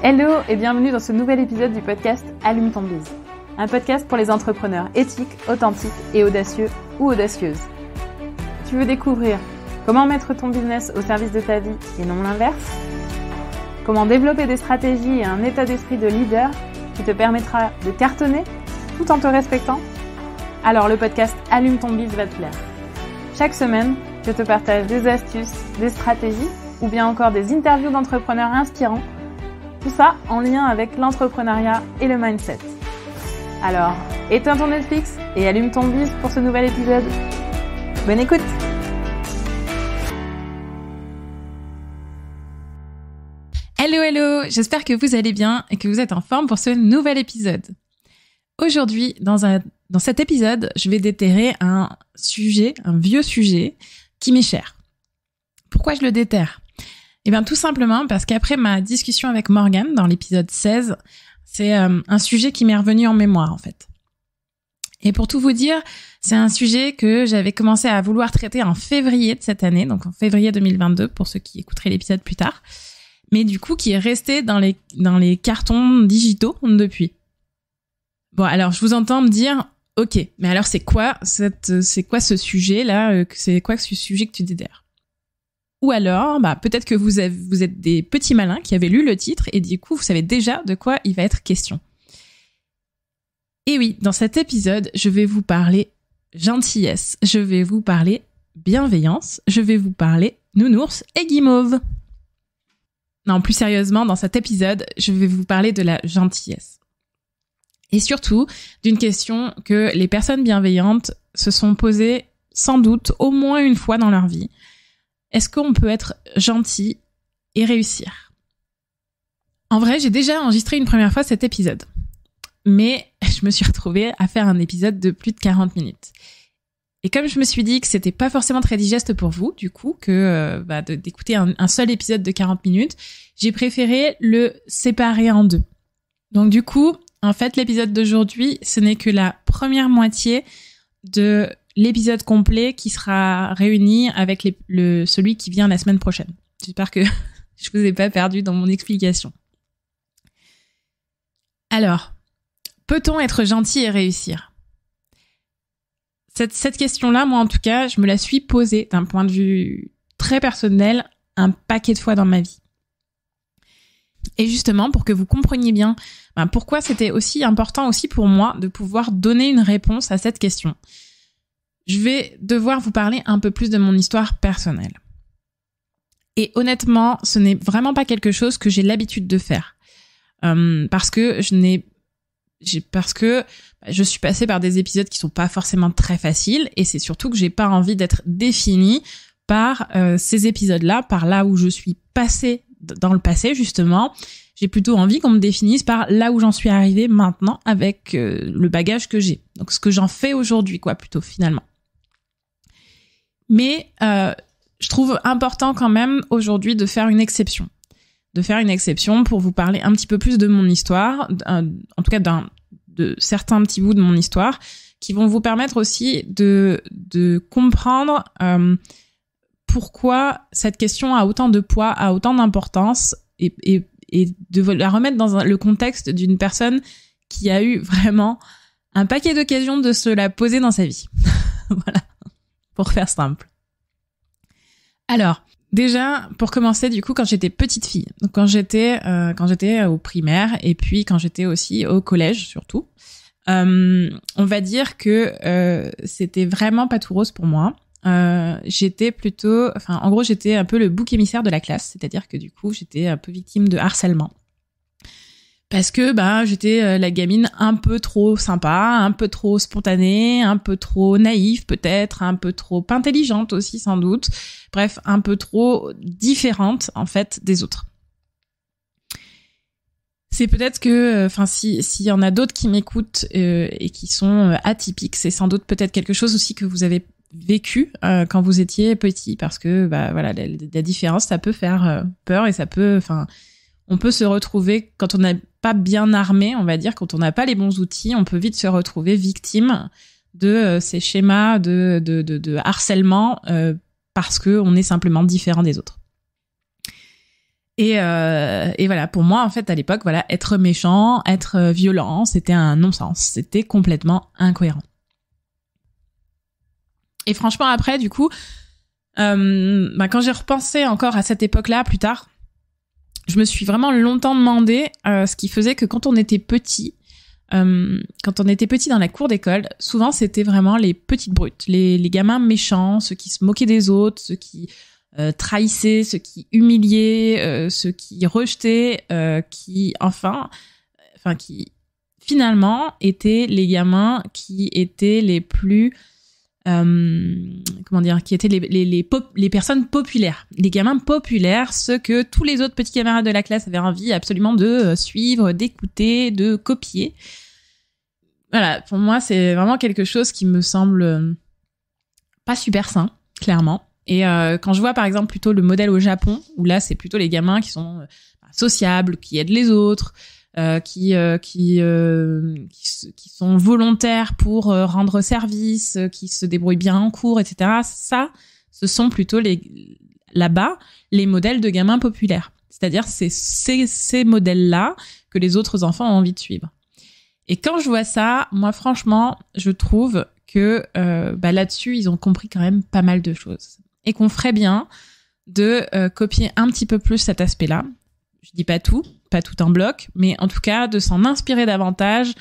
Hello et bienvenue dans ce nouvel épisode du podcast Allume ton biz. Un podcast pour les entrepreneurs éthiques, authentiques et audacieux ou audacieuses. Tu veux découvrir comment mettre ton business au service de ta vie et non l'inverse? Comment développer des stratégies et un état d'esprit de leader qui te permettra de cartonner tout en te respectant? Alors le podcast Allume ton biz va te plaire. Chaque semaine, je te partage des astuces, des stratégies ou bien encore des interviews d'entrepreneurs inspirants. Tout ça en lien avec l'entrepreneuriat et le mindset. Alors, éteins ton Netflix et allume ton biz pour ce nouvel épisode. Bonne écoute! Hello, j'espère que vous allez bien et que vous êtes en forme pour ce nouvel épisode. Aujourd'hui, dans cet épisode, je vais déterrer un vieux sujet qui m'est cher. Pourquoi je le déterre ? Eh bien, tout simplement parce qu'après ma discussion avec Morgane dans l'épisode 16, c'est un sujet qui m'est revenu en mémoire, en fait. Et pour tout vous dire, c'est un sujet que j'avais commencé à vouloir traiter en février de cette année, donc en février 2022, pour ceux qui écouteraient l'épisode plus tard, mais du coup, qui est resté dans les cartons digitaux depuis. Bon, alors, je vous entends me dire, ok, mais alors c'est quoi ce sujet-là, c'est quoi ce sujet que tu déterres ? Ou alors, peut-être que vous êtes des petits malins qui avaient lu le titre et du coup, vous savez déjà de quoi il va être question. Et oui, dans cet épisode, je vais vous parler gentillesse, je vais vous parler bienveillance, je vais vous parler nounours et guimauve. Non, plus sérieusement, dans cet épisode, je vais vous parler de la gentillesse. Et surtout, d'une question que les personnes bienveillantes se sont posées sans doute au moins une fois dans leur vie. Est-ce qu'on peut être gentil et réussir ? En vrai, j'ai déjà enregistré une première fois cet épisode. Mais je me suis retrouvée à faire un épisode de plus de 40 minutes. Et comme je me suis dit que c'était pas forcément très digeste pour vous, du coup, d'écouter un seul épisode de 40 minutes, j'ai préféré le séparer en deux. Donc du coup, en fait, l'épisode d'aujourd'hui, ce n'est que la première moitié de l'épisode complet qui sera réuni avec celui qui vient la semaine prochaine. J'espère que je vous ai pas perdu dans mon explication. Alors, peut-on être gentil et réussir ? Cette question-là, moi en tout cas, je me la suis posée d'un point de vue très personnel un paquet de fois dans ma vie. Et justement, pour que vous compreniez bien pourquoi c'était aussi important aussi pour moi de pouvoir donner une réponse à cette question, je vais devoir vous parler un peu plus de mon histoire personnelle. Et honnêtement, ce n'est vraiment pas quelque chose que j'ai l'habitude de faire. Parce que je suis passée par des épisodes qui sont pas forcément très faciles et c'est surtout que j'ai pas envie d'être définie par ces épisodes-là, par là où je suis passée dans le passé justement. J'ai plutôt envie qu'on me définisse par là où j'en suis arrivée maintenant avec le bagage que j'ai. Donc ce que j'en fais aujourd'hui, plutôt finalement. Mais je trouve important quand même aujourd'hui de faire une exception. De faire une exception pour vous parler un petit peu plus de mon histoire, en tout cas de certains petits bouts de mon histoire, qui vont vous permettre aussi de comprendre pourquoi cette question a autant de poids, a autant d'importance, et de la remettre dans le contexte d'une personne qui a eu vraiment un paquet d'occasions de se la poser dans sa vie. Voilà, pour faire simple. Alors, déjà, pour commencer, du coup, quand j'étais petite fille, donc quand j'étais au primaire et puis quand j'étais aussi au collège surtout, on va dire que c'était vraiment pas tout rose pour moi. J'étais un peu le bouc émissaire de la classe, c'est-à-dire que du coup, j'étais un peu victime de harcèlement. Parce que j'étais la gamine un peu trop sympa, un peu trop spontanée, un peu trop naïve peut-être, un peu trop intelligente aussi sans doute. Bref, un peu trop différente en fait des autres. C'est peut-être que, s'il y en a d'autres qui m'écoutent et qui sont atypiques, c'est sans doute peut-être quelque chose aussi que vous avez vécu quand vous étiez petit, parce que la différence, ça peut faire peur et ça peut, on peut se retrouver quand on n'est pas bien armé, on va dire, quand on n'a pas les bons outils, on peut vite se retrouver victime de ces schémas de harcèlement parce que on est simplement différent des autres. Et voilà, pour moi, en fait, à l'époque, voilà, être méchant, être violent, c'était un non-sens. C'était complètement incohérent. Et franchement, après, du coup, quand j'ai repensé encore à cette époque-là, plus tard, je me suis vraiment longtemps demandé ce qui faisait que quand on était petit dans la cour d'école, souvent, c'était vraiment les petites brutes, les gamins méchants, ceux qui se moquaient des autres, ceux qui trahissaient, ceux qui humiliaient, ceux qui rejetaient, qui finalement étaient les gamins qui étaient les plus qui étaient les personnes populaires, les gamins populaires, ceux que tous les autres petits camarades de la classe avaient envie absolument de suivre, d'écouter, de copier. Voilà, pour moi, c'est vraiment quelque chose qui me semble pas super sain, clairement. Et quand je vois par exemple plutôt le modèle au Japon, où là c'est plutôt les gamins qui sont sociables, qui aident les autres, qui sont volontaires pour rendre service, qui se débrouillent bien en cours, etc. Ça, ce sont plutôt là-bas les modèles de gamins populaires. C'est-à-dire c'est ces modèles-là que les autres enfants ont envie de suivre. Et quand je vois ça, moi franchement, je trouve que là-dessus ils ont compris quand même pas mal de choses. Et qu'on ferait bien de copier un petit peu plus cet aspect-là. Je dis pas tout en bloc, mais en tout cas de s'en inspirer davantage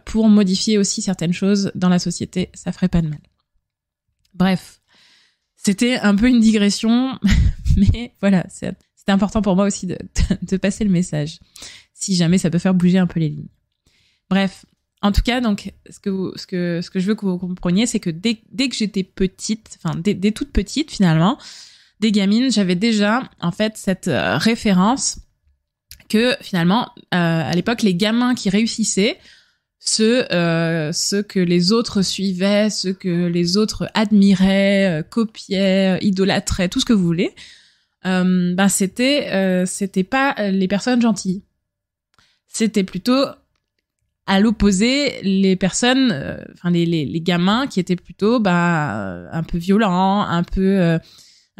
pour modifier aussi certaines choses dans la société, ça ferait pas de mal. Bref, c'était un peu une digression, mais voilà, c'était important pour moi aussi de passer le message, si jamais ça peut faire bouger un peu les lignes. Bref, en tout cas, donc ce que je veux que vous compreniez, c'est que dès que j'étais petite, enfin dès toute petite finalement, des gamines, j'avais déjà en fait cette référence que finalement à l'époque les gamins qui réussissaient, ceux que les autres suivaient, ceux que les autres admiraient, copiaient, idolâtraient, tout ce que vous voulez, c'était pas les personnes gentilles. C'était plutôt à l'opposé, les personnes, les gamins qui étaient plutôt un peu violents, un peu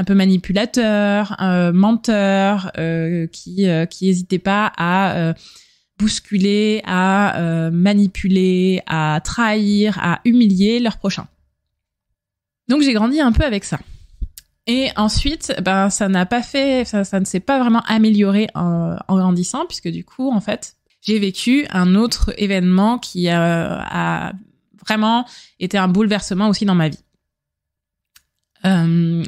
manipulateurs, menteurs, qui hésitaient pas à bousculer, à manipuler, à trahir, à humilier leurs prochains. Donc j'ai grandi un peu avec ça. Et ensuite, ça ne s'est pas vraiment amélioré en grandissant, puisque du coup, en fait, j'ai vécu un autre événement qui a vraiment été un bouleversement aussi dans ma vie.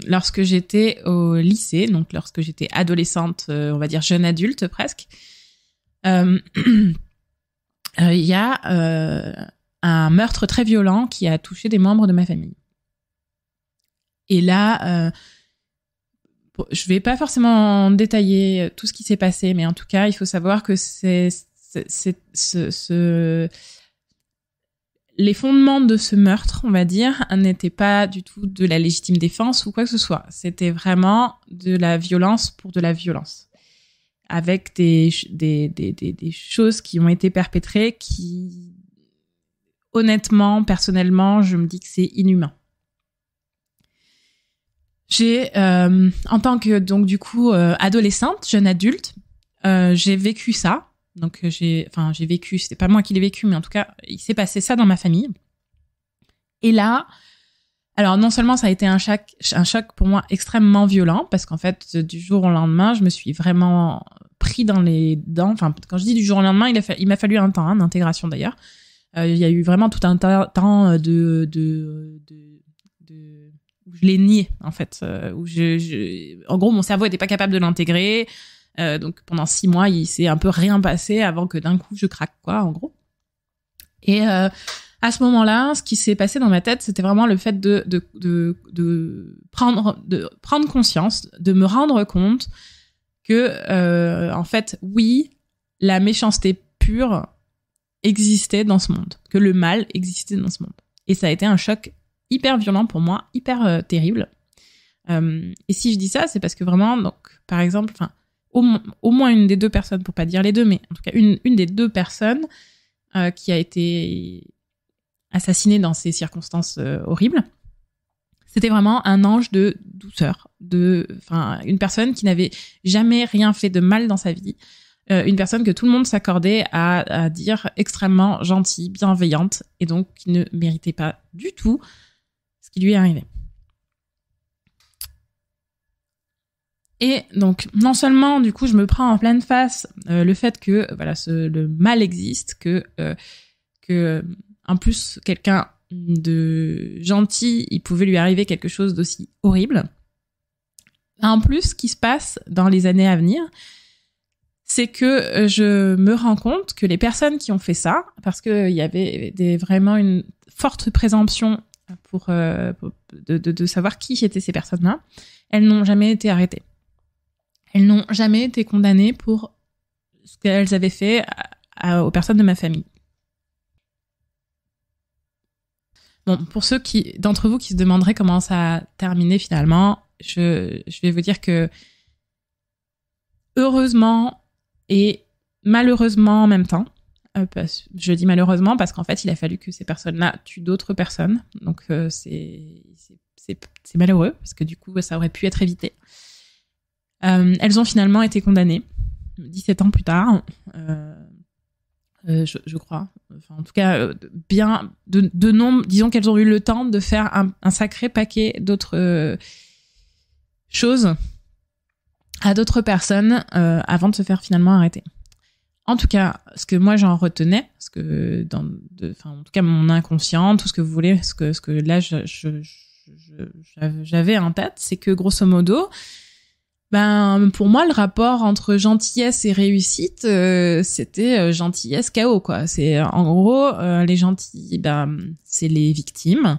Lorsque j'étais au lycée, donc lorsque j'étais adolescente, on va dire jeune adulte presque, il y a un meurtre très violent qui a touché des membres de ma famille. Et là, je vais pas forcément détailler tout ce qui s'est passé, mais en tout cas, il faut savoir que les fondements de ce meurtre, on va dire, n'étaient pas du tout de la légitime défense ou quoi que ce soit. C'était vraiment de la violence pour de la violence. Avec des choses qui ont été perpétrées qui, honnêtement, personnellement, je me dis que c'est inhumain. J'ai, en tant que, donc, du coup, adolescente, jeune adulte, j'ai vécu ça. Donc j'ai vécu, c'était pas moi qui l'ai vécu, mais en tout cas, il s'est passé ça dans ma famille. Et là, alors non seulement ça a été un choc pour moi extrêmement violent, parce qu'en fait, du jour au lendemain, je me suis vraiment pris dans les dents. Enfin, quand je dis du jour au lendemain, il m'a fallu un temps d'intégration d'ailleurs. Il y a eu vraiment tout un temps où je l'ai nié en fait, où en gros mon cerveau était pas capable de l'intégrer. Donc pendant 6 mois, il s'est un peu rien passé avant que d'un coup je craque, quoi, en gros. Et à ce moment-là, ce qui s'est passé dans ma tête, c'était vraiment le fait de prendre conscience, de me rendre compte que en fait, oui, la méchanceté pure existait dans ce monde, que le mal existait dans ce monde. Et ça a été un choc hyper violent pour moi, hyper terrible. Et si je dis ça, c'est parce que vraiment, donc par exemple, enfin, au moins une des deux personnes, pour pas dire les deux, mais en tout cas une des deux personnes qui a été assassinée dans ces circonstances horribles, C'était vraiment un ange de douceur, une personne qui n'avait jamais rien fait de mal dans sa vie, une personne que tout le monde s'accordait à dire extrêmement gentille, bienveillante, et donc qui ne méritait pas du tout ce qui lui est arrivé. Et donc, non seulement, du coup, je me prends en pleine face le fait que le mal existe, que en plus, quelqu'un de gentil, il pouvait lui arriver quelque chose d'aussi horrible. En plus, ce qui se passe dans les années à venir, c'est que je me rends compte que les personnes qui ont fait ça, parce qu'il y avait vraiment une forte présomption de savoir qui étaient ces personnes-là, elles n'ont jamais été arrêtées. Elles n'ont jamais été condamnées pour ce qu'elles avaient fait aux personnes de ma famille. Bon, pour ceux d'entre vous qui se demanderaient comment ça a terminé finalement, je vais vous dire que heureusement et malheureusement en même temps, je dis malheureusement parce qu'en fait, il a fallu que ces personnes-là tuent d'autres personnes. Donc, c'est malheureux parce que du coup, ça aurait pu être évité. Elles ont finalement été condamnées 17 ans plus tard. Je crois. Enfin, en tout cas, bien de nombre. Disons qu'elles ont eu le temps de faire un sacré paquet d'autres choses à d'autres personnes avant de se faire finalement arrêter. En tout cas, ce que moi j'en retenais, ce que en tout cas mon inconscient, tout ce que vous voulez, ce que là j'avais en tête, c'est que grosso modo, pour moi, le rapport entre gentillesse et réussite, c'était gentillesse chaos, quoi. C'est en gros les gentils, c'est les victimes,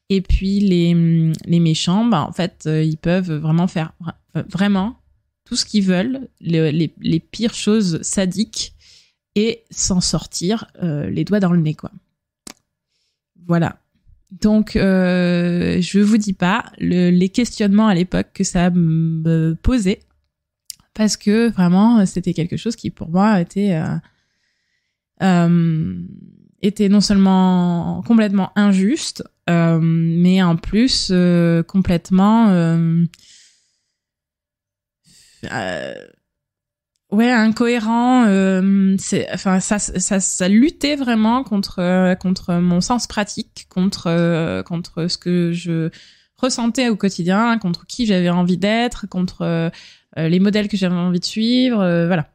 et puis les méchants, en fait, ils peuvent vraiment faire vraiment tout ce qu'ils veulent, les pires choses sadiques, et s'en sortir les doigts dans le nez, quoi. Voilà. Donc, je vous dis pas les questionnements à l'époque que ça me posait, parce que vraiment, c'était quelque chose qui, pour moi, était non seulement complètement injuste, mais en plus complètement incohérent. Ça luttait vraiment contre mon sens pratique, contre ce que je ressentais au quotidien, contre qui j'avais envie d'être, contre les modèles que j'avais envie de suivre, voilà.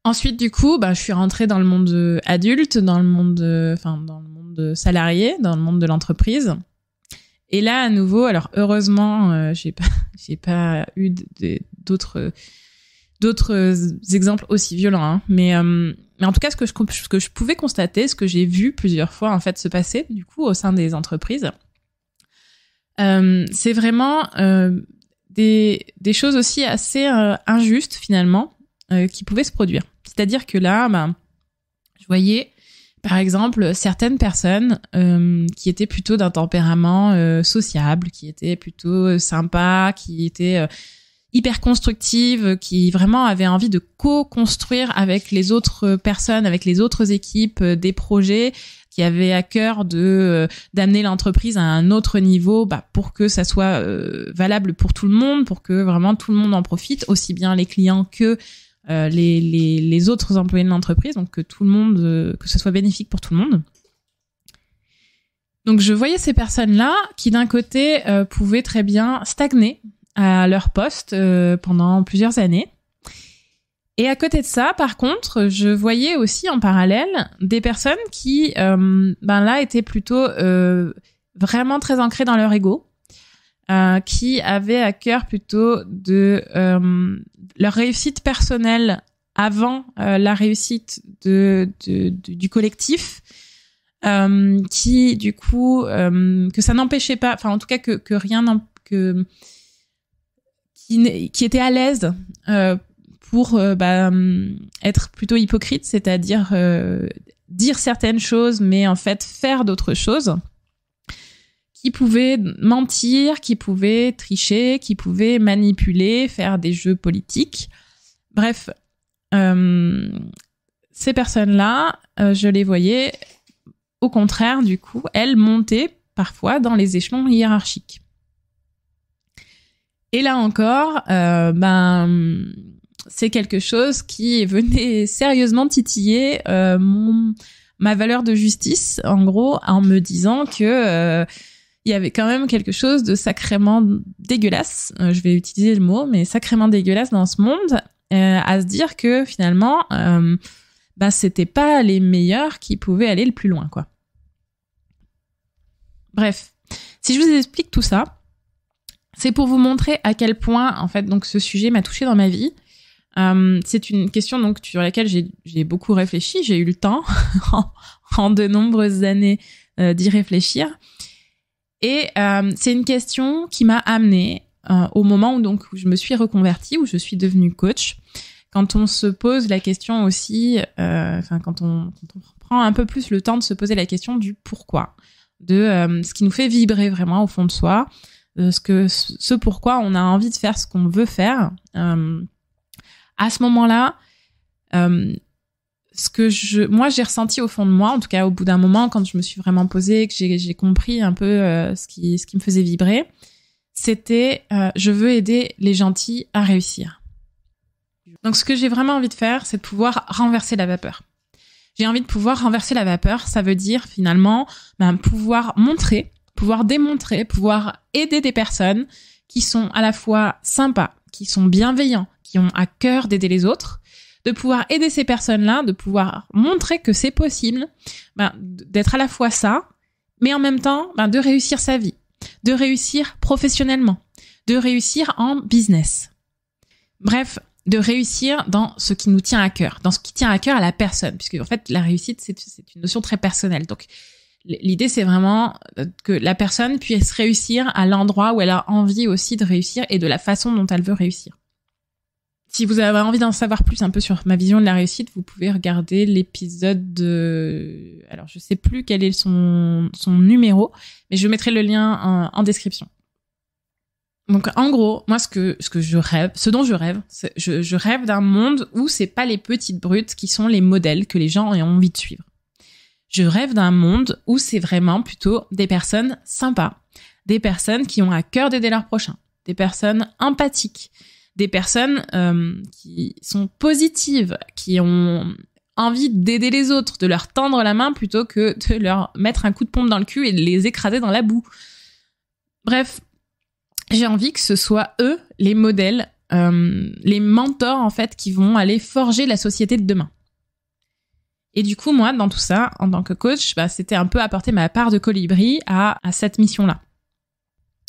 Ensuite, du coup, je suis rentrée dans le monde adulte, dans le monde salarié, dans le monde de l'entreprise. Et là, à nouveau, alors heureusement, j'ai pas eu d'autres exemples aussi violents, hein. Mais en tout cas, ce que je pouvais constater, ce que j'ai vu plusieurs fois en fait se passer du coup au sein des entreprises, c'est vraiment des choses aussi assez injustes finalement qui pouvaient se produire. C'est-à-dire que là, je voyais par exemple certaines personnes qui étaient plutôt d'un tempérament sociable, qui étaient plutôt sympas, qui étaient hyper constructive, qui vraiment avait envie de co-construire avec les autres personnes, avec les autres équipes, des projets, qui avaient à cœur d'amener l'entreprise à un autre niveau, pour que ça soit valable pour tout le monde, pour que vraiment tout le monde en profite, aussi bien les clients que les autres employés de l'entreprise, donc que tout le monde, que ce soit bénéfique pour tout le monde. Donc je voyais ces personnes-là qui d'un côté pouvaient très bien stagner à leur poste pendant plusieurs années. Et à côté de ça, par contre, je voyais aussi en parallèle des personnes qui, là, étaient plutôt vraiment très ancrées dans leur ego, qui avaient à cœur plutôt de leur réussite personnelle avant la réussite du collectif, qui du coup que ça n'empêchait pas, enfin en tout cas que rien qui était à l'aise pour être plutôt hypocrite, c'est-à-dire dire certaines choses mais en fait faire d'autres choses, qui pouvaient mentir, qui pouvaient tricher, qui pouvaient manipuler, faire des jeux politiques. Bref, ces personnes-là, je les voyais au contraire, du coup, elles montaient parfois dans les échelons hiérarchiques. Et là encore, c'est quelque chose qui venait sérieusement titiller ma valeur de justice, en gros, en me disant que il y avait quand même quelque chose de sacrément dégueulasse, je vais utiliser le mot, mais sacrément dégueulasse dans ce monde, à se dire que finalement, c'était pas les meilleurs qui pouvaient aller le plus loin, quoi. Bref, si je vous explique tout ça, c'est pour vous montrer à quel point, en fait, donc ce sujet m'a touchée dans ma vie. C'est une question donc sur laquelle j'ai beaucoup réfléchi. J'ai eu le temps en de nombreuses années d'y réfléchir. Et c'est une question qui m'a amenée au moment où je me suis reconvertie, où je suis devenue coach. Quand on se pose la question aussi, quand on prend un peu plus le temps de se poser la question du pourquoi, de ce qui nous fait vibrer vraiment au fond de soi, ce pourquoi on a envie de faire ce qu'on veut faire. À ce moment-là, moi j'ai ressenti au fond de moi, en tout cas au bout d'un moment, quand je me suis vraiment posée, que j'ai compris un peu ce qui me faisait vibrer, c'était je veux aider les gentils à réussir. Donc ce que j'ai vraiment envie de faire, c'est de pouvoir renverser la vapeur. J'ai envie de pouvoir renverser la vapeur, ça veut dire finalement pouvoir montrer, pouvoir démontrer, pouvoir aider des personnes qui sont à la fois sympas, qui sont bienveillants, qui ont à cœur d'aider les autres, de pouvoir aider ces personnes-là, de pouvoir montrer que c'est possible, d'être à la fois ça, mais en même temps, de réussir sa vie, de réussir professionnellement, de réussir en business. Bref, de réussir dans ce qui nous tient à cœur, dans ce qui tient à cœur à la personne, puisque en fait, la réussite, c'est une notion très personnelle. Donc, l'idée, c'est vraiment que la personne puisse réussir à l'endroit où elle a envie aussi de réussir et de la façon dont elle veut réussir. Si vous avez envie d'en savoir plus un peu sur ma vision de la réussite, vous pouvez regarder l'épisode de... Alors, je sais plus quel est son numéro, mais je mettrai le lien en description. Donc, en gros, moi, ce dont je rêve, je rêve d'un monde où c'est pas les petites brutes qui sont les modèles que les gens ont envie de suivre. Je rêve d'un monde où c'est vraiment plutôt des personnes sympas, des personnes qui ont à cœur d'aider leurs prochains, des personnes empathiques, des personnes qui sont positives, qui ont envie d'aider les autres, de leur tendre la main plutôt que de leur mettre un coup de pompe dans le cul et de les écraser dans la boue. Bref, j'ai envie que ce soit eux les modèles, les mentors en fait qui vont aller forger la société de demain. Et du coup, moi, dans tout ça, en tant que coach, c'était un peu apporter ma part de colibri à cette mission-là.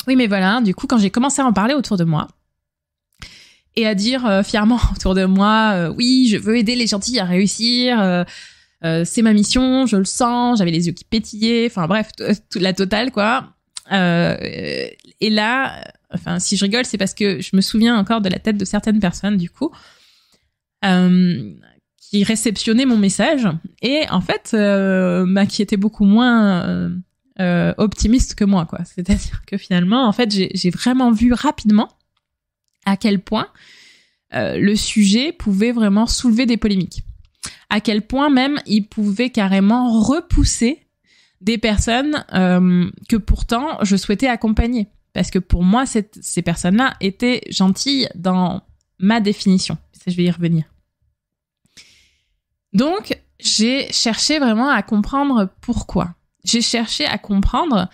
Oui, mais voilà, du coup, quand j'ai commencé à en parler autour de moi, et à dire fièrement autour de moi, oui, je veux aider les gentils à réussir, c'est ma mission, je le sens, j'avais les yeux qui pétillaient, enfin bref, la totale, quoi. Et là, si je rigole, c'est parce que je me souviens encore de la tête de certaines personnes, du coup, qui réceptionnaient mon message et en fait, qui étaient beaucoup moins optimistes que moi, quoi. C'est-à-dire que finalement, en fait, j'ai vraiment vu rapidement à quel point le sujet pouvait vraiment soulever des polémiques. À quel point même il pouvait carrément repousser des personnes que pourtant je souhaitais accompagner. Parce que pour moi, ces personnes-là étaient gentilles dans ma définition. Ça, je vais y revenir. Donc, j'ai cherché vraiment à comprendre pourquoi. J'ai cherché à comprendre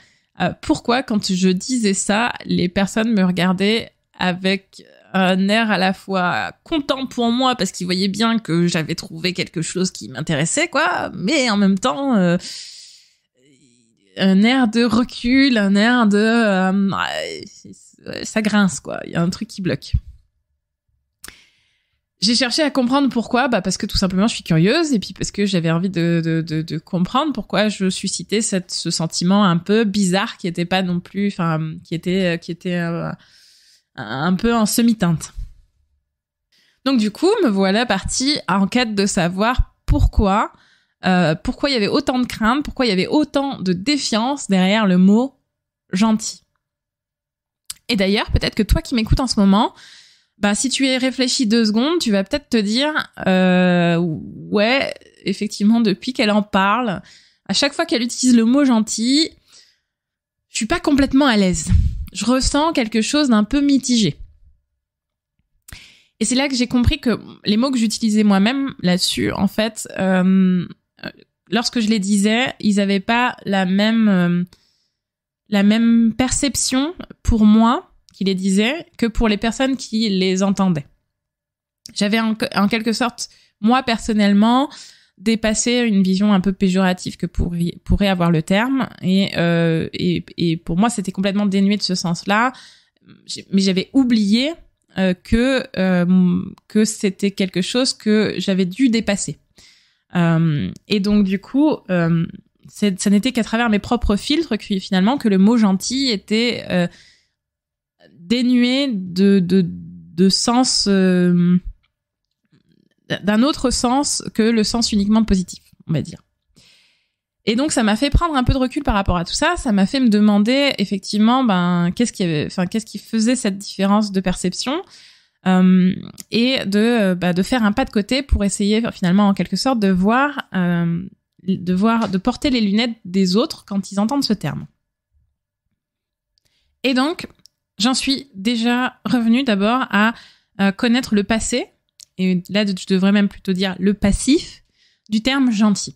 pourquoi, quand je disais ça, les personnes me regardaient avec un air à la fois content pour moi parce qu'ils voyaient bien que j'avais trouvé quelque chose qui m'intéressait, quoi, mais en même temps un air de recul, un air de ça grince, quoi, il y a un truc qui bloque. J'ai cherché à comprendre pourquoi, parce que tout simplement je suis curieuse et puis parce que j'avais envie de comprendre pourquoi je suscitais ce sentiment un peu bizarre qui était pas non plus, qui était un peu en semi-teinte. Donc du coup, me voilà partie en quête de savoir pourquoi il y avait autant de crainte, pourquoi il y avait autant de défiance derrière le mot gentil. Et d'ailleurs, peut-être que toi qui m'écoutes en ce moment, si tu y réfléchis 2 secondes, tu vas peut-être te dire ouais, effectivement, depuis qu'elle en parle, à chaque fois qu'elle utilise le mot gentil, je suis pas complètement à l'aise. Je ressens quelque chose d'un peu mitigé. Et c'est là que j'ai compris que les mots que j'utilisais moi-même là-dessus, en fait, lorsque je les disais, ils avaient pas la même perception pour moi qui les disais que pour les personnes qui les entendaient. J'avais en quelque sorte, moi personnellement, dépassé une vision un peu péjorative que pourrait avoir le terme, et pour moi c'était complètement dénué de ce sens-là. Mais j'avais oublié que c'était quelque chose que j'avais dû dépasser. Et donc du coup, ça n'était qu'à travers mes propres filtres finalement que le mot gentil était dénué de sens, d'un autre sens que le sens uniquement positif, on va dire. Et donc ça m'a fait prendre un peu de recul par rapport à tout ça. Ça m'a fait me demander effectivement, qu'est-ce qui faisait cette différence de perception, et de faire un pas de côté pour essayer finalement en quelque sorte de porter les lunettes des autres quand ils entendent ce terme. Et donc j'en suis déjà revenue d'abord à connaître le passé, et là je devrais même plutôt dire le passif du terme gentil.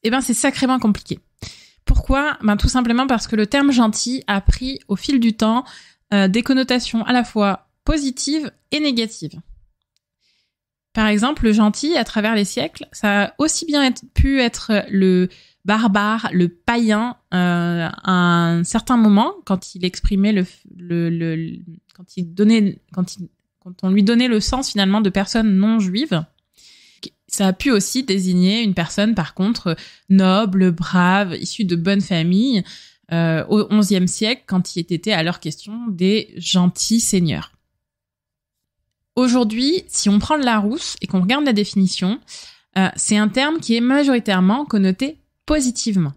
Eh ben, c'est sacrément compliqué. Pourquoi ? Tout simplement parce que le terme gentil a pris au fil du temps des connotations à la fois positives et négatives. Par exemple, le gentil, à travers les siècles, ça a aussi bien pu être le barbare, le païen, à un certain moment, quand il exprimait quand on lui donnait le sens finalement de personne non juive. Ça a pu aussi désigner une personne, par contre, noble, brave, issue de bonne famille, au XIe siècle, quand il était alors question des gentils seigneurs. Aujourd'hui, si on prend le Larousse et qu'on regarde la définition, c'est un terme qui est majoritairement connoté positivement.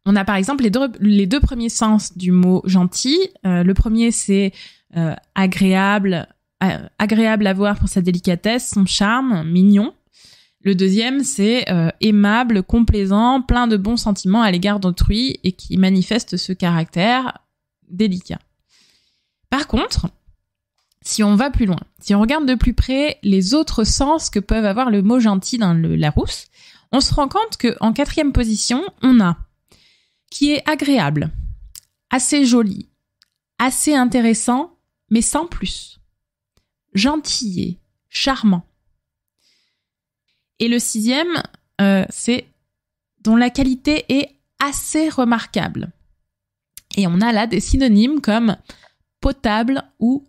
On a par exemple les deux premiers sens du mot gentil. Le premier, c'est agréable à voir pour sa délicatesse, son charme, mignon. Le deuxième, c'est aimable, complaisant, plein de bons sentiments à l'égard d'autrui et qui manifeste ce caractère délicat. Par contre, si on va plus loin, si on regarde de plus près les autres sens que peuvent avoir le mot gentil dans le Larousse, on se rend compte qu'en quatrième position, on a qui est agréable, assez joli, assez intéressant, mais sans plus. Gentillet, charmant. Et le sixième, c'est dont la qualité est assez remarquable. Et on a là des synonymes comme potable ou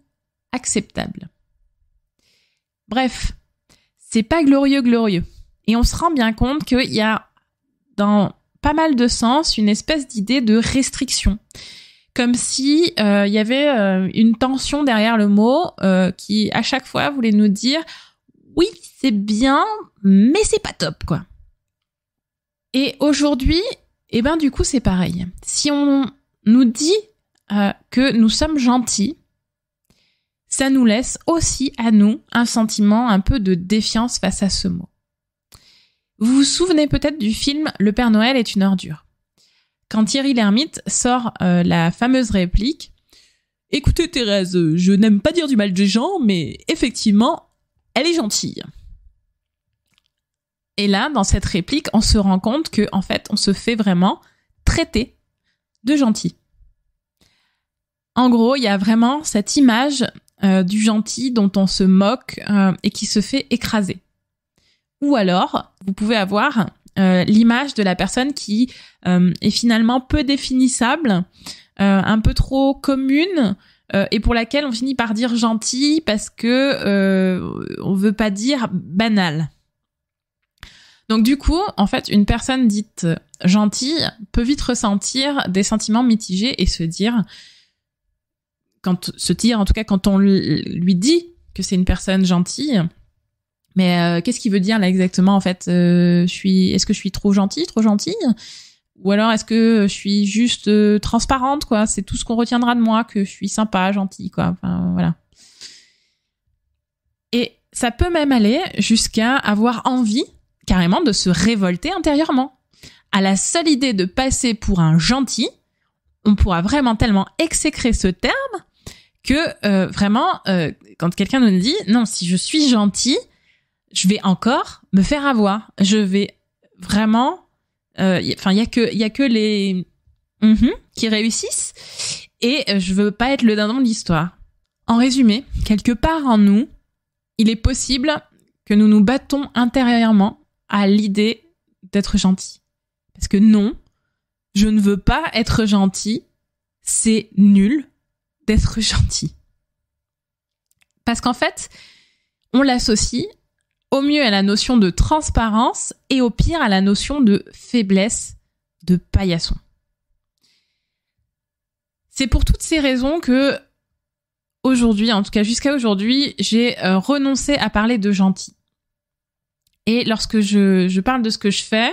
acceptable. Bref, c'est pas glorieux. Et on se rend bien compte qu'il y a dans pas mal de sens une espèce d'idée de restriction. Comme si il y avait une tension derrière le mot qui, à chaque fois, voulait nous dire « oui, c'est bien, mais c'est pas top, quoi ». Et aujourd'hui, du coup, c'est pareil. Si on nous dit que nous sommes gentils, ça nous laisse aussi, à nous, un sentiment un peu de défiance face à ce mot. Vous vous souvenez peut-être du film « Le Père Noël est une ordure ». Quand Thierry Lhermitte sort la fameuse réplique « Écoutez Thérèse, je n'aime pas dire du mal des gens, mais effectivement, elle est gentille. » Et là, dans cette réplique, on se rend compte que, en fait, on se fait vraiment traiter de gentil. En gros, il y a vraiment cette image du gentil dont on se moque et qui se fait écraser. Ou alors, vous pouvez avoir l'image de la personne qui est finalement peu définissable, un peu trop commune, et pour laquelle on finit par dire gentil parce que on veut pas dire banal. Donc du coup, en fait, une personne dite gentille peut vite ressentir des sentiments mitigés et se dire, en tout cas quand on lui dit que c'est une personne gentille, mais qu'est-ce qu'il veut dire là exactement en fait, est-ce que je suis trop gentille, ou alors est-ce que je suis juste transparente, quoi, c'est tout ce qu'on retiendra de moi, que je suis sympa, gentille, quoi, enfin voilà. Et ça peut même aller jusqu'à avoir envie carrément de se révolter intérieurement, à la seule idée de passer pour un gentil, on pourra vraiment tellement exécrer ce terme que vraiment, quand quelqu'un nous dit « Non, si je suis gentil, je vais encore me faire avoir. Je vais vraiment... » il y a que les qui réussissent et je veux pas être le dindon de l'histoire. En résumé, quelque part en nous, il est possible que nous nous battons intérieurement à l'idée d'être gentil. Parce que non, je ne veux pas être gentil, c'est nul d'être gentil. Parce qu'en fait, on l'associe au mieux à la notion de transparence et au pire à la notion de faiblesse, de paillasson. C'est pour toutes ces raisons que aujourd'hui, en tout cas jusqu'à aujourd'hui, j'ai renoncé à parler de gentil. Et lorsque je parle de ce que je fais,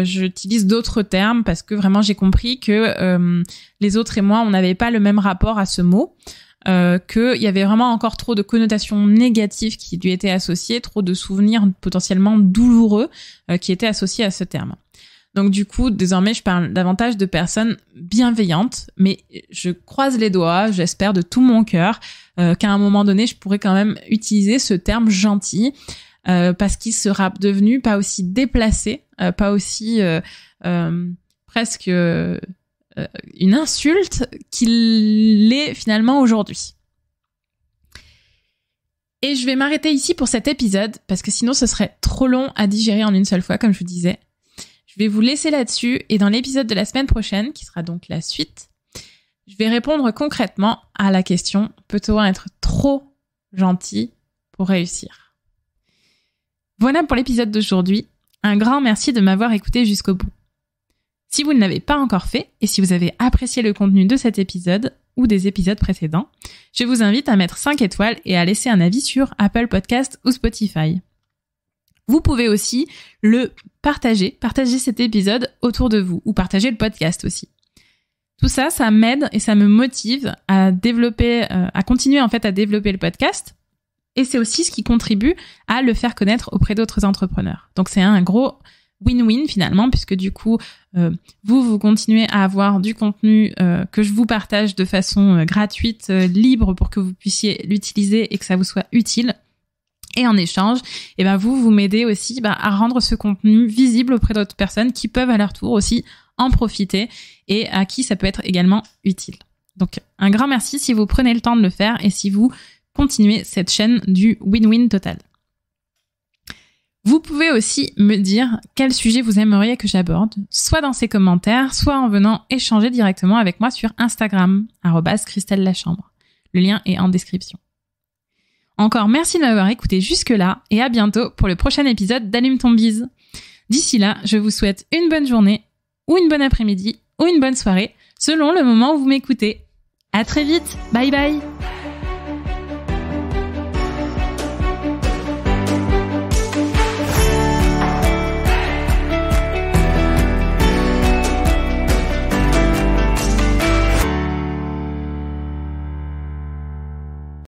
j'utilise d'autres termes parce que vraiment j'ai compris que les autres et moi, on n'avait pas le même rapport à ce mot, qu'il y avait vraiment encore trop de connotations négatives qui lui étaient associées, trop de souvenirs potentiellement douloureux qui étaient associés à ce terme. Donc du coup, désormais, je parle davantage de personnes bienveillantes, mais je croise les doigts, j'espère de tout mon cœur qu'à un moment donné, je pourrais quand même utiliser ce terme gentil, parce qu'il sera devenu pas aussi déplacé, pas aussi presque une insulte qu'il l'est finalement aujourd'hui. Et je vais m'arrêter ici pour cet épisode, parce que sinon ce serait trop long à digérer en une seule fois, comme je vous disais. Je vais vous laisser là-dessus, et dans l'épisode de la semaine prochaine, qui sera donc la suite, je vais répondre concrètement à la question « Peut-on être trop gentil pour réussir ?» Voilà pour l'épisode d'aujourd'hui. Un grand merci de m'avoir écouté jusqu'au bout. Si vous ne l'avez pas encore fait, et si vous avez apprécié le contenu de cet épisode ou des épisodes précédents, je vous invite à mettre 5 étoiles et à laisser un avis sur Apple Podcast ou Spotify. Vous pouvez aussi le partager cet épisode autour de vous, ou partager le podcast aussi. Tout ça, ça m'aide et ça me motive à continuer en fait à développer le podcast. Et c'est aussi ce qui contribue à le faire connaître auprès d'autres entrepreneurs. Donc c'est un gros win-win finalement, puisque du coup, vous continuez à avoir du contenu que je vous partage de façon gratuite, libre, pour que vous puissiez l'utiliser et que ça vous soit utile. Et en échange, vous m'aidez aussi à rendre ce contenu visible auprès d'autres personnes qui peuvent à leur tour aussi en profiter et à qui ça peut être également utile. Donc un grand merci si vous prenez le temps de le faire et si vous continuez cette chaîne du win-win total. Vous pouvez aussi me dire quel sujet vous aimeriez que j'aborde, soit dans ces commentaires, soit en venant échanger directement avec moi sur Instagram, @ChristelleLachambre. Le lien est en description. Encore merci de m'avoir écouté jusque-là et à bientôt pour le prochain épisode d'Allume ton bise. D'ici là, je vous souhaite une bonne journée, ou une bonne après-midi, ou une bonne soirée, selon le moment où vous m'écoutez. À très vite, bye bye!